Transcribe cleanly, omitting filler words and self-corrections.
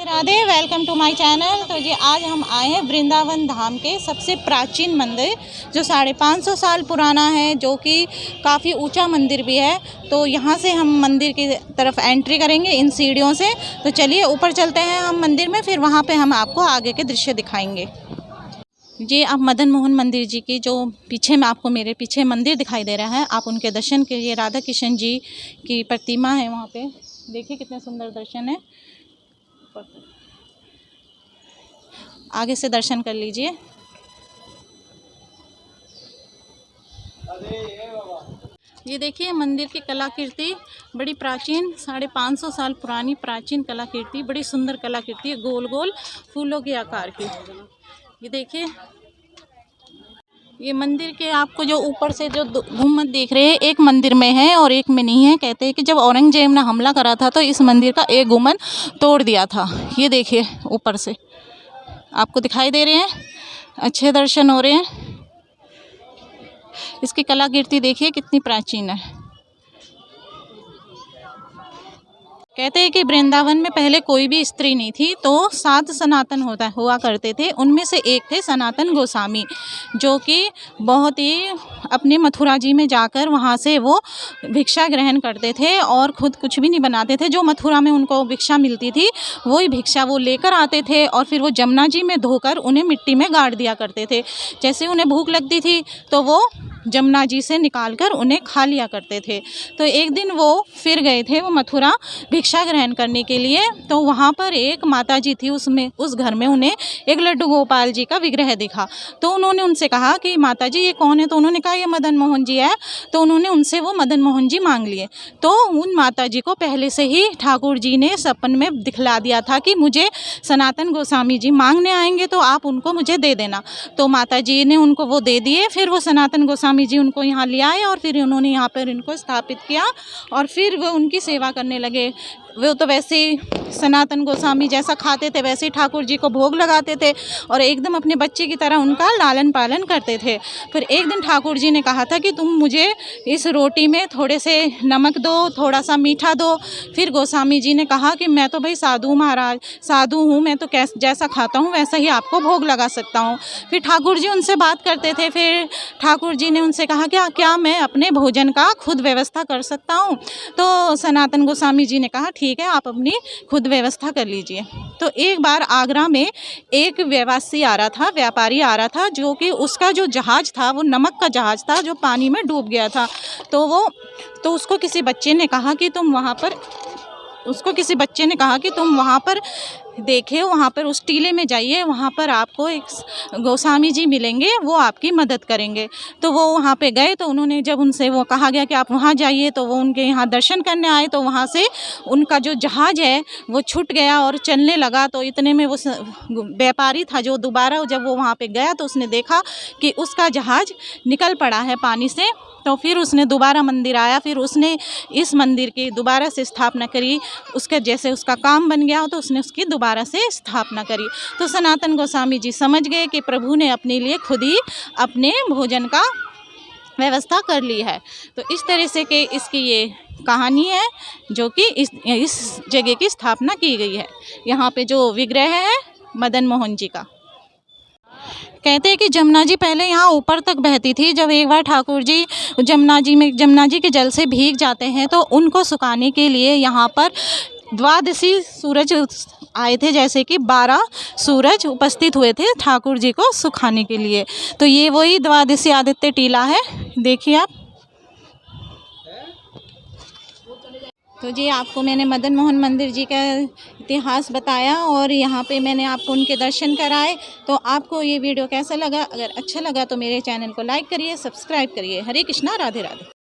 Radhe, welcome to my channel. तो जी आज हम आए हैं वृंदावन धाम के सबसे प्राचीन मंदिर जो 550 साल पुराना है, जो कि काफ़ी ऊंचा मंदिर भी है। तो यहाँ से हम मंदिर की तरफ एंट्री करेंगे इन सीढ़ियों से। तो चलिए ऊपर चलते हैं हम मंदिर में, फिर वहाँ पे हम आपको आगे के दृश्य दिखाएंगे। जी आप मदन मोहन मंदिर जी की जो पीछे में आपको मेरे पीछे मंदिर दिखाई दे रहा है, आप उनके दर्शन के लिए राधा कृष्ण जी की प्रतिमा है वहाँ पे। देखिए कितने सुंदर दर्शन है। आगे से दर्शन कर लीजिए। ये देखिए मंदिर की कलाकृति बड़ी प्राचीन 550 साल पुरानी प्राचीन कलाकृति, बड़ी सुंदर कलाकृति है, गोल गोल फूलों के आकार की। ये देखिए ये मंदिर के आपको जो ऊपर से जो गुम्बद देख रहे हैं, एक मंदिर में है और एक में नहीं है। कहते हैं कि जब औरंगजेब ने हमला करा था तो इस मंदिर का एक गुम्बद तोड़ दिया था। ये देखिए ऊपर से आपको दिखाई दे रहे हैं, अच्छे दर्शन हो रहे हैं। इसकी कलाकृति देखिए कितनी प्राचीन है। कहते हैं कि वृंदावन में पहले कोई भी स्त्री नहीं थी, तो 7 सनातन हुआ करते थे। उनमें से एक थे सनातन गोस्वामी, जो कि बहुत ही अपने मथुरा जी में जाकर वहाँ से वो भिक्षा ग्रहण करते थे और ख़ुद कुछ भी नहीं बनाते थे। जो मथुरा में उनको भिक्षा मिलती थी वही भिक्षा वो लेकर आते थे और फिर वो जमुना जी में धोकर उन्हें मिट्टी में गाड़ दिया करते थे। जैसे उन्हें भूख लगती थी तो वो जमुना जी से निकाल कर उन्हें खा लिया करते थे। तो एक दिन वो फिर गए थे वो मथुरा भिक्षा ग्रहण करने के लिए। तो वहाँ पर एक माता जी थी, उस घर में उन्हें एक लड्डू गोपाल जी का विग्रह दिखा। तो उन्होंने उनसे कहा कि माता जी ये कौन है? तो उन्होंने कहा ये मदन मोहन जी है। तो उन्होंने उनसे वो मदन मोहन जी मांग लिए। तो उन माता जी को पहले से ही ठाकुर जी ने सपन में दिखला दिया था कि मुझे सनातन गोस्वामी जी मांगने आएंगे, तो आप उनको मुझे दे देना। तो माता जी ने उनको वो दे दिए। फिर वो सनातन गोस्वामी जी उनको यहाँ ले आए और फिर उन्होंने यहाँ पर इनको स्थापित किया और फिर वो उनकी सेवा करने लगे। वो तो वैसे ही सनातन गोस्वामी जैसा खाते थे वैसे ही ठाकुर जी को भोग लगाते थे और एकदम अपने बच्चे की तरह उनका लालन पालन करते थे। फिर एक दिन ठाकुर जी ने कहा था कि तुम मुझे इस रोटी में थोड़े से नमक दो, थोड़ा सा मीठा दो। फिर गोस्वामी जी ने कहा कि मैं तो भाई साधु महाराज साधु हूँ, मैं तो जैसा खाता हूँ वैसा ही आपको भोग लगा सकता हूँ। फिर ठाकुर जी उनसे बात करते थे। फिर ठाकुर जी ने उनसे कहा क्या मैं अपने भोजन का खुद व्यवस्था कर सकता हूँ? तो सनातन गोस्वामी जी ने कहा ठीक है, आप अपनी खुद व्यवस्था कर लीजिए। तो एक बार आगरा में एक व्यापारी आ रहा था, जो कि उसका जो जहाज़ था वो नमक का जहाज़ था जो पानी में डूब गया था। तो उसको किसी बच्चे ने कहा कि तुम वहाँ पर देखिए, वहाँ पर उस टीले में जाइए, वहाँ पर आपको एक गोस्वामी जी मिलेंगे, वो आपकी मदद करेंगे। तो वो वहाँ पे गए। तो उन्होंने जब उनसे वो कहा गया कि आप वहाँ जाइए, तो वो उनके यहाँ दर्शन करने आए। तो वहाँ से उनका जो जहाज़ है वो छूट गया और चलने लगा। तो इतने में वो व्यापारी था जो दोबारा जब वो वहाँ पे गया तो उसने देखा कि उसका जहाज़ निकल पड़ा है पानी से। तो फिर उसने दोबारा मंदिर आया, फिर उसने इस मंदिर की दोबारा से स्थापना करी। उसके जैसे उसका काम बन गया तो उसने उसकी दोबारा से स्थापना करी। तो सनातन गोस्वामी जी समझ गए कि प्रभु ने अपने लिए खुद ही अपने भोजन का व्यवस्था कर ली है। तो इस तरह से कि इसकी ये कहानी है जो कि इस जगह की स्थापना की गई है। यहाँ पे जो विग्रह है मदन मोहन जी का। कहते हैं कि जमुना जी पहले यहाँ ऊपर तक बहती थी। जब एक बार ठाकुर जी जमुना जी के जल से भीग जाते हैं तो उनको सुखाने के लिए यहाँ पर द्वादशी सूरज आए थे, जैसे कि 12 सूरज उपस्थित हुए थे ठाकुर जी को सुखाने के लिए। तो ये वही द्वादशी आदित्य टीला है, देखिए आप। तो जी आपको मैंने मदन मोहन मंदिर जी का इतिहास बताया और यहाँ पे मैंने आपको उनके दर्शन कराए। तो आपको ये वीडियो कैसा लगा? अगर अच्छा लगा तो मेरे चैनल को लाइक करिए, सब्सक्राइब करिए। हरे कृष्णा, राधे राधे।